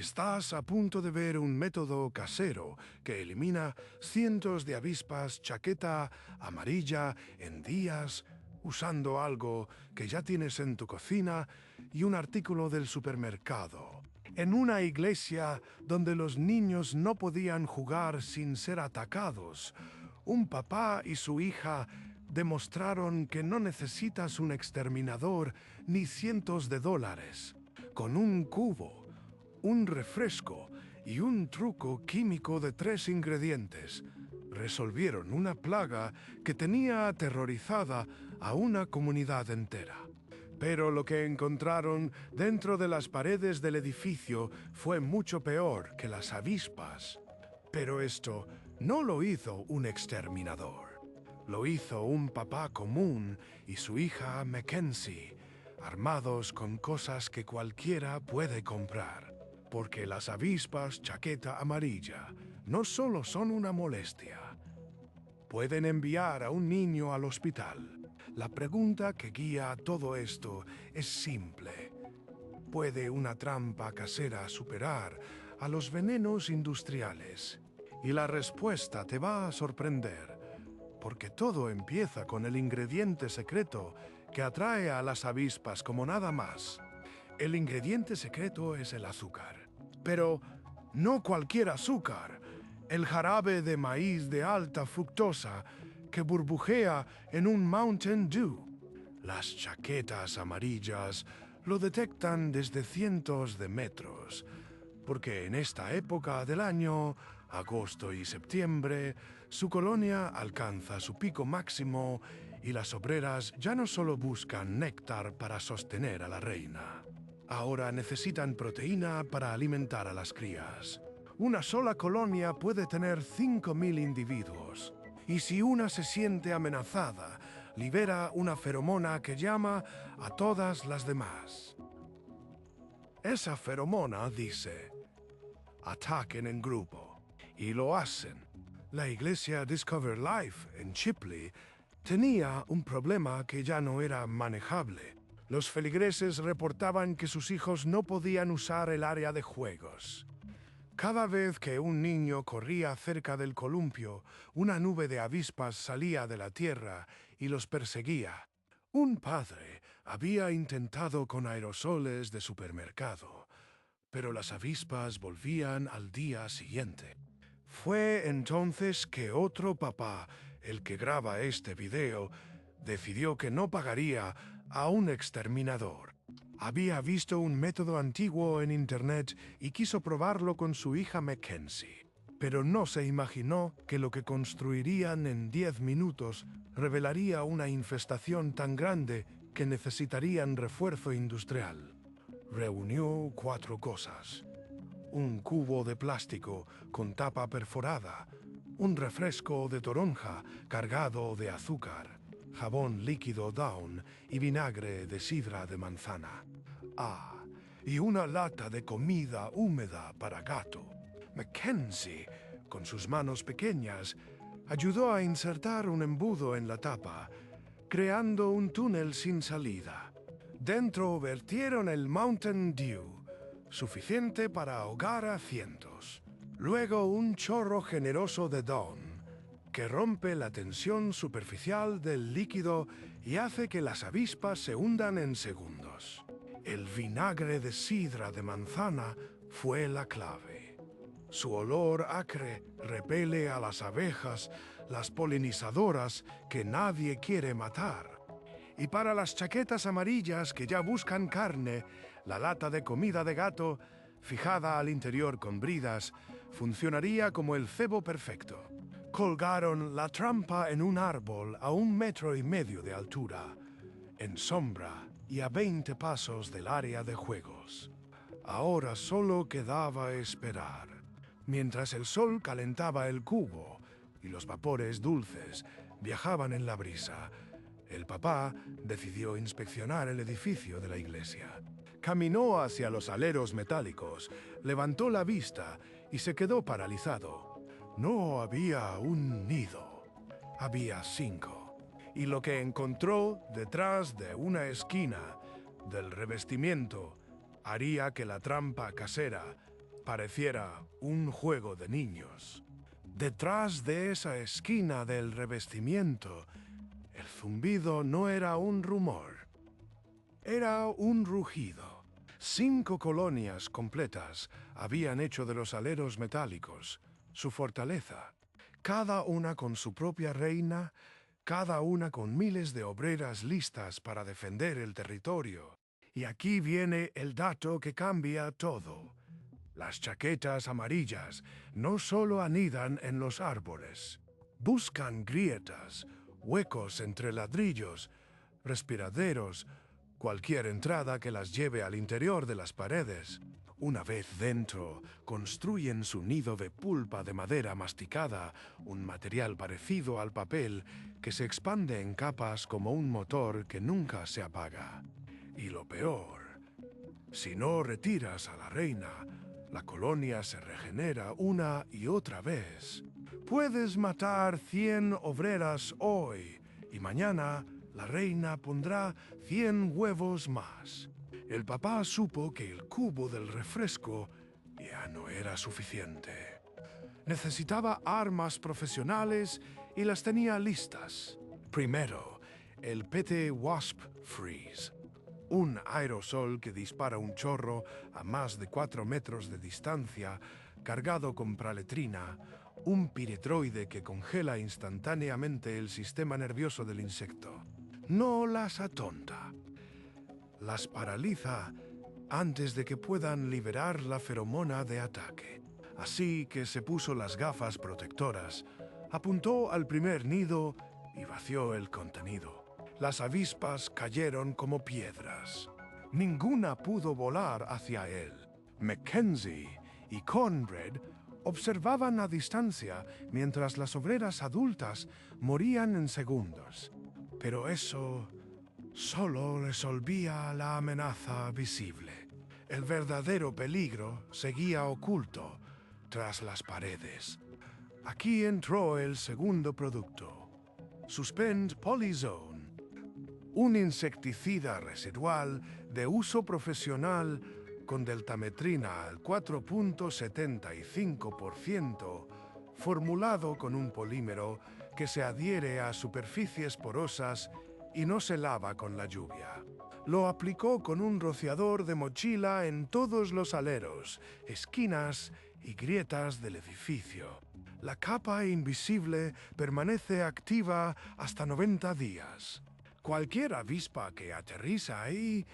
Estás a punto de ver un método casero que elimina cientos de avispas chaqueta amarilla en días usando algo que ya tienes en tu cocina y un artículo del supermercado. En una iglesia donde los niños no podían jugar sin ser atacados, un papá y su hija demostraron que no necesitas un exterminador ni cientos de dólares. Con un cubo, un refresco y un truco químico de 3 ingredientes, resolvieron una plaga que tenía aterrorizada a una comunidad entera. Pero lo que encontraron dentro de las paredes del edificio fue mucho peor que las avispas. Pero esto no lo hizo un exterminador. Lo hizo un papá común y su hija Mackenzie, armados con cosas que cualquiera puede comprar. Porque las avispas chaqueta amarilla no solo son una molestia. Pueden enviar a un niño al hospital. La pregunta que guía todo esto es simple. ¿Puede una trampa casera superar a los venenos industriales? Y la respuesta te va a sorprender, porque todo empieza con el ingrediente secreto que atrae a las avispas como nada más. El ingrediente secreto es el azúcar. Pero no cualquier azúcar. El jarabe de maíz de alta fructosa que burbujea en un Mountain Dew. Las chaquetas amarillas lo detectan desde cientos de metros, porque en esta época del año, agosto y septiembre, su colonia alcanza su pico máximo y las obreras ya no solo buscan néctar para sostener a la reina. Ahora necesitan proteína para alimentar a las crías. Una sola colonia puede tener 5.000 individuos. Y si una se siente amenazada, libera una feromona que llama a todas las demás. Esa feromona dice: ataquen en grupo. Y lo hacen. La iglesia Discover Life en Chipley tenía un problema que ya no era manejable. Los feligreses reportaban que sus hijos no podían usar el área de juegos. Cada vez que un niño corría cerca del columpio, una nube de avispas salía de la tierra y los perseguía. Un padre había intentado con aerosoles de supermercado, pero las avispas volvían al día siguiente. Fue entonces que otro papá, el que graba este video, decidió que no pagaría a un exterminador. Había visto un método antiguo en internet y quiso probarlo con su hija Mackenzie. Pero no se imaginó que lo que construirían en 10 minutos revelaría una infestación tan grande que necesitarían refuerzo industrial. Reunió 4 cosas: un cubo de plástico con tapa perforada, un refresco de toronja cargado de azúcar, jabón líquido Dawn y vinagre de sidra de manzana. Y una lata de comida húmeda para gato. Mackenzie, con sus manos pequeñas, ayudó a insertar un embudo en la tapa, creando un túnel sin salida. Dentro vertieron el Mountain Dew, suficiente para ahogar a cientos. Luego un chorro generoso de Dawn, que rompe la tensión superficial del líquido y hace que las avispas se hundan en segundos. El vinagre de sidra de manzana fue la clave. Su olor acre repele a las abejas, las polinizadoras que nadie quiere matar. Y para las chaquetas amarillas que ya buscan carne, la lata de comida de gato, fijada al interior con bridas, funcionaría como el cebo perfecto. Colgaron la trampa en un árbol a 1,5 metros de altura, en sombra y a 20 pasos del área de juegos. Ahora solo quedaba esperar. Mientras el sol calentaba el cubo y los vapores dulces viajaban en la brisa, el papá decidió inspeccionar el edificio de la iglesia. Caminó hacia los aleros metálicos, levantó la vista y se quedó paralizado. No había un nido, había 5. Y lo que encontró detrás de una esquina del revestimiento haría que la trampa casera pareciera un juego de niños. Detrás de esa esquina del revestimiento, el zumbido no era un rumor, era un rugido. 5 colonias completas habían hecho de los aleros metálicos su fortaleza, cada una con su propia reina, cada una con miles de obreras listas para defender el territorio. Y aquí viene el dato que cambia todo. Las chaquetas amarillas no solo anidan en los árboles, buscan grietas, huecos entre ladrillos, respiraderos, cualquier entrada que las lleve al interior de las paredes. Una vez dentro, construyen su nido de pulpa de madera masticada, un material parecido al papel que se expande en capas como un motor que nunca se apaga. Y lo peor, si no retiras a la reina, la colonia se regenera una y otra vez. Puedes matar 100 obreras hoy y mañana la reina pondrá 100 huevos más. El papá supo que el cubo del refresco ya no era suficiente. Necesitaba armas profesionales y las tenía listas. Primero, el PT Wasp Freeze, un aerosol que dispara un chorro a más de 4 metros de distancia, cargado con praletrina, un piretroide que congela instantáneamente el sistema nervioso del insecto. No las atonta, las paraliza antes de que puedan liberar la feromona de ataque. Así que se puso las gafas protectoras, apuntó al primer nido y vació el contenido. Las avispas cayeron como piedras. Ninguna pudo volar hacia él. Mackenzie y Cornbread observaban a distancia mientras las obreras adultas morían en segundos. Pero eso solo resolvía la amenaza visible. El verdadero peligro seguía oculto tras las paredes. Aquí entró el segundo producto, Suspend Polyzone, un insecticida residual de uso profesional con deltametrina al 4.75%, formulado con un polímero que se adhiere a superficies porosas y no se lava con la lluvia. Lo aplicó con un rociador de mochila en todos los aleros, esquinas y grietas del edificio. La capa invisible permanece activa hasta 90 días. Cualquier avispa que aterriza ahí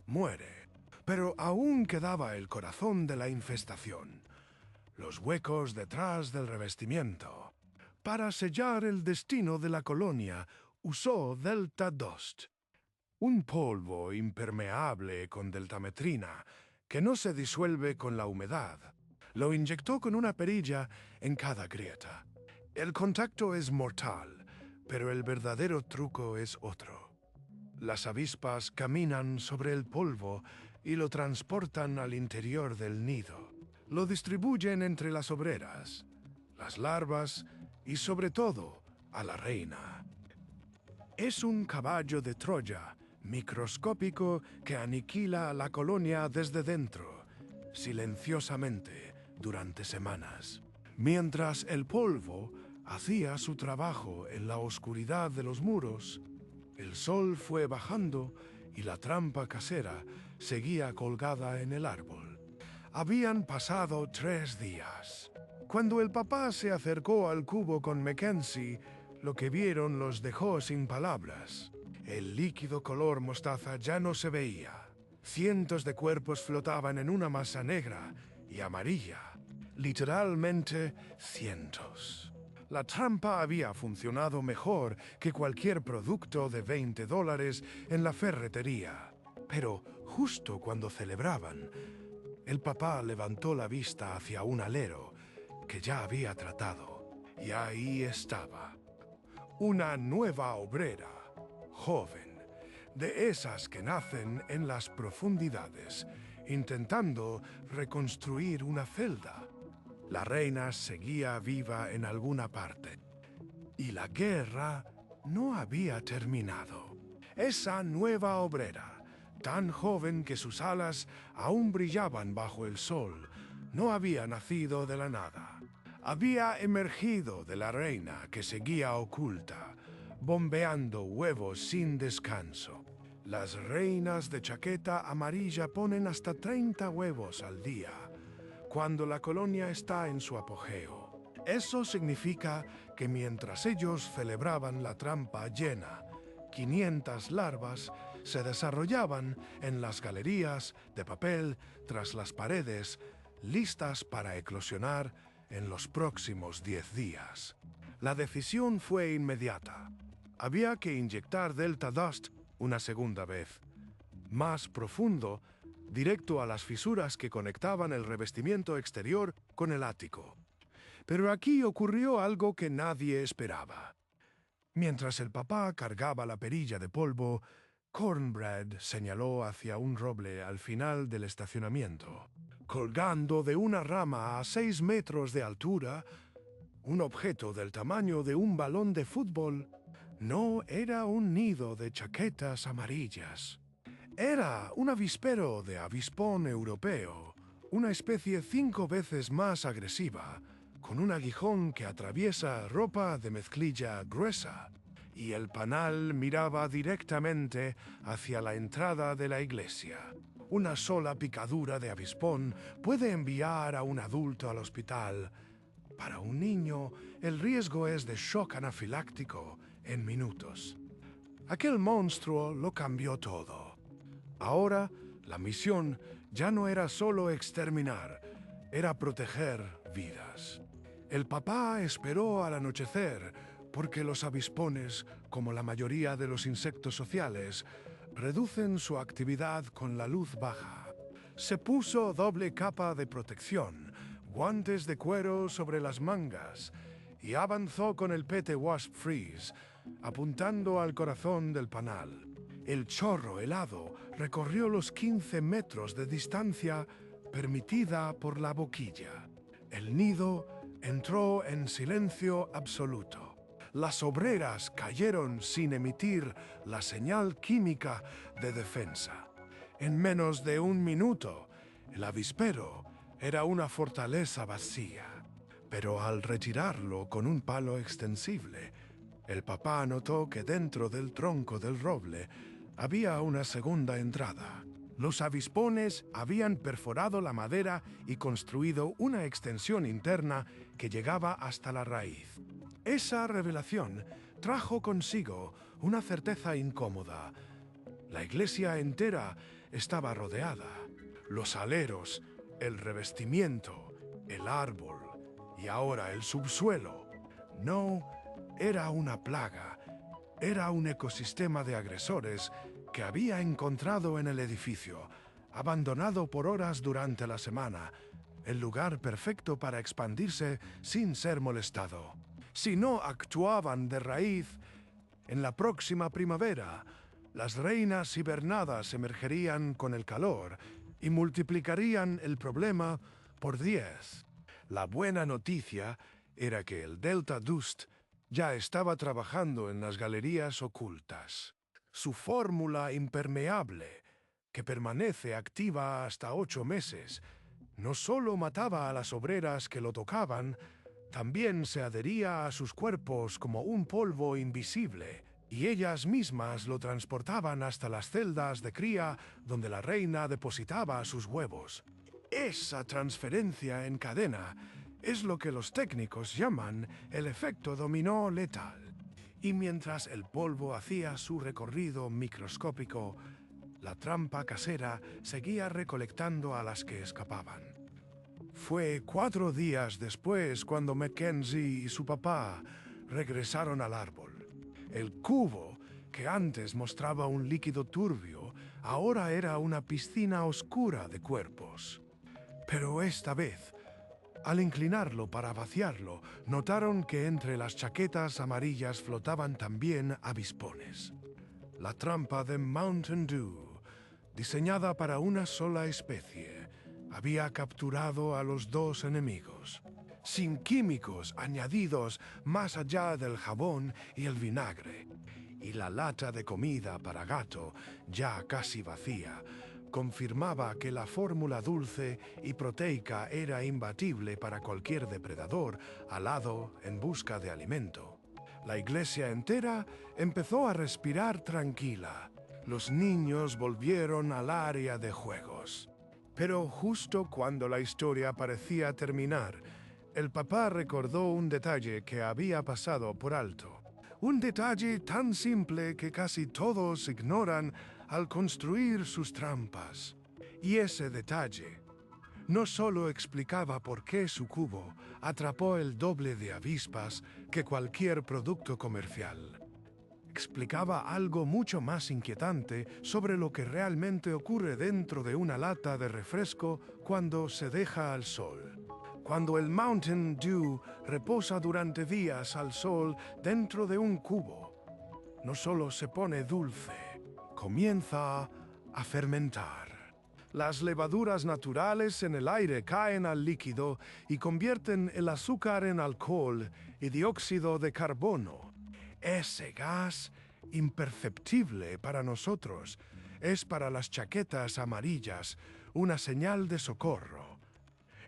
muere. Pero aún quedaba el corazón de la infestación, los huecos detrás del revestimiento. Para sellar el destino de la colonia, usó Delta Dust, un polvo impermeable con deltametrina que no se disuelve con la humedad. Lo inyectó con una perilla en cada grieta. El contacto es mortal, pero el verdadero truco es otro. Las avispas caminan sobre el polvo y lo transportan al interior del nido. Lo distribuyen entre las obreras, las larvas y sobre todo a la reina. Es un caballo de Troya microscópico que aniquila a la colonia desde dentro, silenciosamente, durante semanas. Mientras el polvo hacía su trabajo en la oscuridad de los muros, el sol fue bajando y la trampa casera seguía colgada en el árbol. Habían pasado 3 días. Cuando el papá se acercó al cubo con Mackenzie, lo que vieron los dejó sin palabras. El líquido color mostaza ya no se veía. Cientos de cuerpos flotaban en una masa negra y amarilla. Literalmente cientos. La trampa había funcionado mejor que cualquier producto de $20 en la ferretería. Pero justo cuando celebraban, el papá levantó la vista hacia un alero que ya había tratado. Y ahí estaba. Una nueva obrera, joven, de esas que nacen en las profundidades, intentando reconstruir una celda. La reina seguía viva en alguna parte, y la guerra no había terminado. Esa nueva obrera, tan joven que sus alas aún brillaban bajo el sol, no había nacido de la nada. Había emergido de la reina que seguía oculta, bombeando huevos sin descanso. Las reinas de chaqueta amarilla ponen hasta 30 huevos al día, cuando la colonia está en su apogeo. Eso significa que mientras ellos celebraban la trampa llena, 500 larvas se desarrollaban en las galerías de papel tras las paredes, listas para eclosionar en los próximos 10 días. La decisión fue inmediata. Había que inyectar Delta Dust una segunda vez, más profundo, directo a las fisuras que conectaban el revestimiento exterior con el ático. Pero aquí ocurrió algo que nadie esperaba. Mientras el papá cargaba la perilla de polvo, Cornbread señaló hacia un roble al final del estacionamiento. Colgando de una rama a 6 metros de altura, un objeto del tamaño de un balón de fútbol, no era un nido de chaquetas amarillas. Era un avispero de avispón europeo, una especie 5 veces más agresiva, con un aguijón que atraviesa ropa de mezclilla gruesa, y el panal miraba directamente hacia la entrada de la iglesia. Una sola picadura de avispón puede enviar a un adulto al hospital. Para un niño, el riesgo es de shock anafiláctico en minutos. Aquel monstruo lo cambió todo. Ahora, la misión ya no era solo exterminar, era proteger vidas. El papá esperó al anochecer, porque los avispones, como la mayoría de los insectos sociales, reducen su actividad con la luz baja. Se puso doble capa de protección, guantes de cuero sobre las mangas, y avanzó con el pete Wasp Freeze, apuntando al corazón del panal. El chorro helado recorrió los 15 metros de distancia permitida por la boquilla. El nido entró en silencio absoluto. Las obreras cayeron sin emitir la señal química de defensa. En menos de un minuto, el avispero era una fortaleza vacía. Pero al retirarlo con un palo extensible, el papá notó que dentro del tronco del roble había una segunda entrada. Los avispones habían perforado la madera y construido una extensión interna que llegaba hasta la raíz. Esa revelación trajo consigo una certeza incómoda. La iglesia entera estaba rodeada. Los aleros, el revestimiento, el árbol y ahora el subsuelo. No era una plaga, era un ecosistema de agresores que había encontrado en el edificio, abandonado por horas durante la semana, el lugar perfecto para expandirse sin ser molestado. Si no actuaban de raíz, en la próxima primavera, las reinas hibernadas emergerían con el calor y multiplicarían el problema por 10. La buena noticia era que el Delta Dust ya estaba trabajando en las galerías ocultas. Su fórmula impermeable, que permanece activa hasta 8 meses, no solo mataba a las obreras que lo tocaban, también se adhería a sus cuerpos como un polvo invisible, y ellas mismas lo transportaban hasta las celdas de cría donde la reina depositaba sus huevos. Esa transferencia en cadena es lo que los técnicos llaman el efecto dominó letal. Y mientras el polvo hacía su recorrido microscópico, la trampa casera seguía recolectando a las que escapaban. Fue 4 días después cuando Mackenzie y su papá regresaron al árbol. El cubo, que antes mostraba un líquido turbio, ahora era una piscina oscura de cuerpos. Pero esta vez, al inclinarlo para vaciarlo, notaron que entre las chaquetas amarillas flotaban también avispones. La trampa de Mountain Dew, diseñada para una sola especie, había capturado a los 2 enemigos. Sin químicos añadidos más allá del jabón y el vinagre, y la lata de comida para gato, ya casi vacía, confirmaba que la fórmula dulce y proteica era imbatible para cualquier depredador alado en busca de alimento. La iglesia entera empezó a respirar tranquila. Los niños volvieron al área de juegos. Pero justo cuando la historia parecía terminar, el papá recordó un detalle que había pasado por alto. Un detalle tan simple que casi todos ignoran al construir sus trampas. Y ese detalle no solo explicaba por qué su cubo atrapó el doble de avispas que cualquier producto comercial. Explicaba algo mucho más inquietante sobre lo que realmente ocurre dentro de una lata de refresco cuando se deja al sol. Cuando el Mountain Dew reposa durante días al sol dentro de un cubo, no solo se pone dulce, comienza a fermentar. Las levaduras naturales en el aire caen al líquido y convierten el azúcar en alcohol y dióxido de carbono. Ese gas, imperceptible para nosotros, es para las chaquetas amarillas una señal de socorro.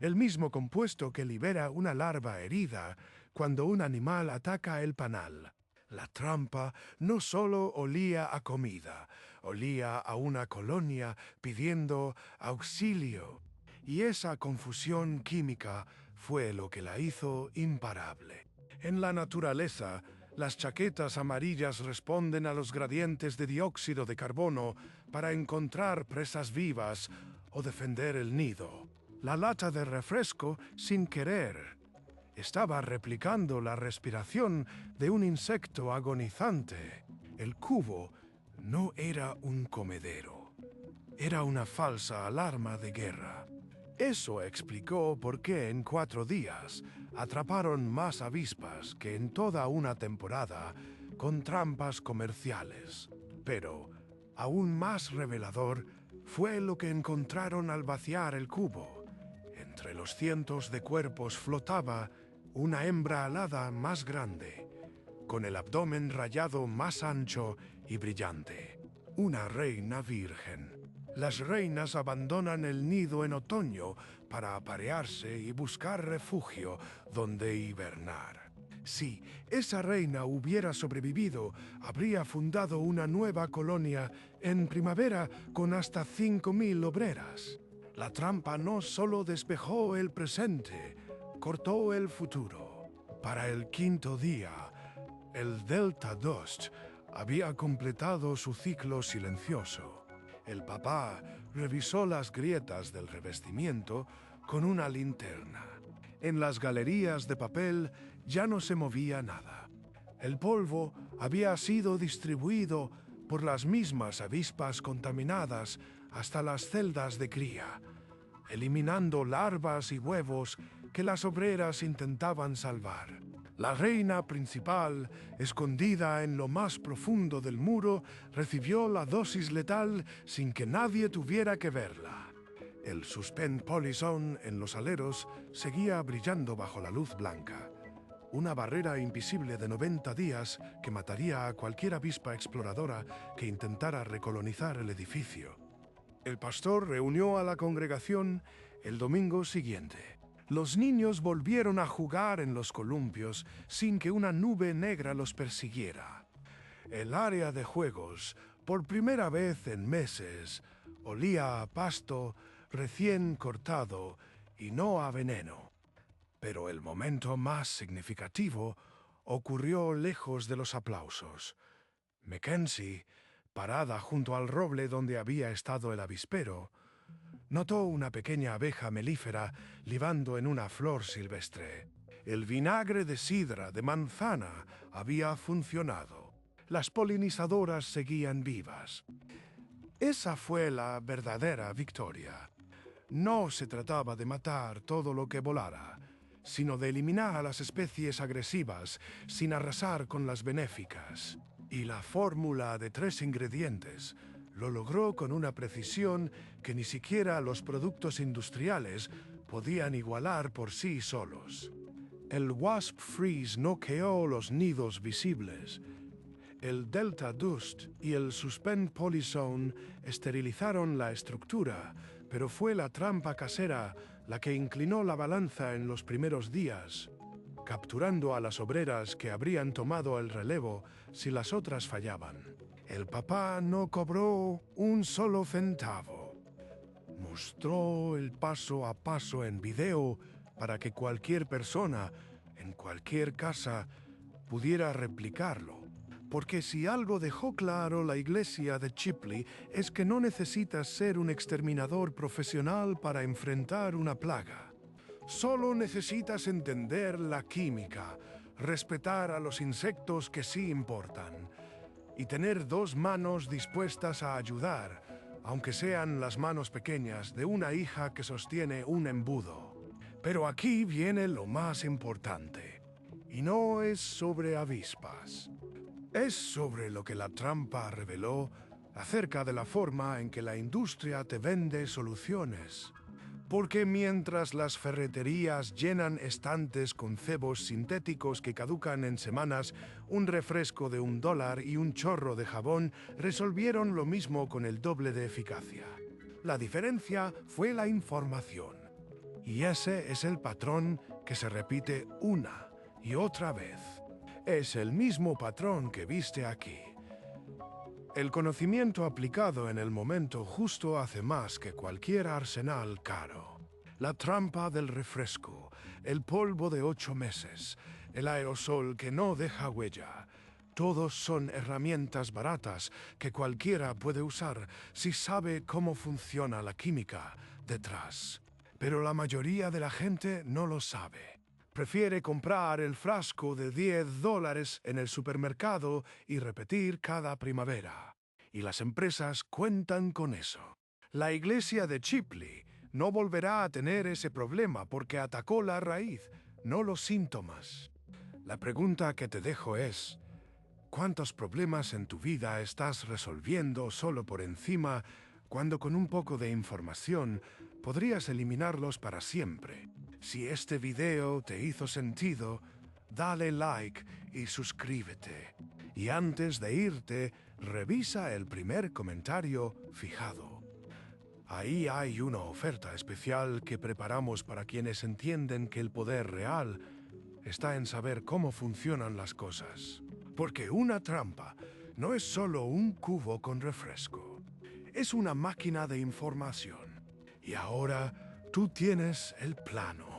El mismo compuesto que libera una larva herida cuando un animal ataca el panal. La trampa no solo olía a comida, olía a una colonia pidiendo auxilio. Y esa confusión química fue lo que la hizo imparable. En la naturaleza, las chaquetas amarillas responden a los gradientes de dióxido de carbono para encontrar presas vivas o defender el nido. La lata de refresco, sin querer, estaba replicando la respiración de un insecto agonizante. El cubo no era un comedero. Era una falsa alarma de guerra. Eso explicó por qué en 4 días atraparon más avispas que en toda una temporada con trampas comerciales. Pero, aún más revelador, fue lo que encontraron al vaciar el cubo. Entre los cientos de cuerpos flotaba una hembra alada más grande, con el abdomen rayado más ancho y brillante. Una reina virgen. Las reinas abandonan el nido en otoño para aparearse y buscar refugio donde hibernar. Si esa reina hubiera sobrevivido, habría fundado una nueva colonia en primavera con hasta 5.000 obreras. La trampa no solo despejó el presente, cortó el futuro. Para el 5.º día, el Delta Dust había completado su ciclo silencioso. El papá revisó las grietas del revestimiento con una linterna. En las galerías de papel ya no se movía nada. El polvo había sido distribuido por las mismas avispas contaminadas hasta las celdas de cría, eliminando larvas y huevos que las obreras intentaban salvar. La reina principal, escondida en lo más profundo del muro, recibió la dosis letal sin que nadie tuviera que verla. El Suspend Poison en los aleros seguía brillando bajo la luz blanca. Una barrera invisible de 90 días que mataría a cualquier avispa exploradora que intentara recolonizar el edificio. El pastor reunió a la congregación el domingo siguiente. Los niños volvieron a jugar en los columpios sin que una nube negra los persiguiera. El área de juegos, por primera vez en meses, olía a pasto recién cortado y no a veneno. Pero el momento más significativo ocurrió lejos de los aplausos. Mackenzie, parada junto al roble donde había estado el avispero, notó una pequeña abeja melífera libando en una flor silvestre. El vinagre de sidra de manzana había funcionado. Las polinizadoras seguían vivas. Esa fue la verdadera victoria. No se trataba de matar todo lo que volara, sino de eliminar a las especies agresivas sin arrasar con las benéficas. Y la fórmula de 3 ingredientes lo logró con una precisión que ni siquiera los productos industriales podían igualar por sí solos. El Wasp Freeze noqueó los nidos visibles. El Delta Dust y el Suspend Polyzone esterilizaron la estructura, pero fue la trampa casera la que inclinó la balanza en los primeros días, capturando a las obreras que habrían tomado el relevo si las otras fallaban. El papá no cobró un solo centavo. Mostró el paso a paso en video para que cualquier persona, en cualquier casa, pudiera replicarlo. Porque si algo dejó claro la iglesia de Chipley es que no necesitas ser un exterminador profesional para enfrentar una plaga. Solo necesitas entender la química, respetar a los insectos que sí importan, y tener dos manos dispuestas a ayudar, aunque sean las manos pequeñas de una hija que sostiene un embudo. Pero aquí viene lo más importante, y no es sobre avispas. Es sobre lo que la trampa reveló acerca de la forma en que la industria te vende soluciones. Porque mientras las ferreterías llenan estantes con cebos sintéticos que caducan en semanas, un refresco de $1 y un chorro de jabón resolvieron lo mismo con el doble de eficacia. La diferencia fue la información. Y ese es el patrón que se repite una y otra vez. Es el mismo patrón que viste aquí. El conocimiento aplicado en el momento justo hace más que cualquier arsenal caro. La trampa del refresco, el polvo de 8 meses, el aerosol que no deja huella. Todos son herramientas baratas que cualquiera puede usar si sabe cómo funciona la química detrás. Pero la mayoría de la gente no lo sabe. Prefiere comprar el frasco de $10 en el supermercado y repetir cada primavera. Y las empresas cuentan con eso. La iglesia de Chipley no volverá a tener ese problema porque atacó la raíz, no los síntomas. La pregunta que te dejo es, ¿cuántos problemas en tu vida estás resolviendo solo por encima cuando con un poco de información podrías eliminarlos para siempre? Si este video te hizo sentido, dale like y suscríbete. Y antes de irte, revisa el primer comentario fijado. Ahí hay una oferta especial que preparamos para quienes entienden que el poder real está en saber cómo funcionan las cosas. Porque una trampa no es solo un cubo con refresco, es una máquina de información. Y ahora tú tienes el plano.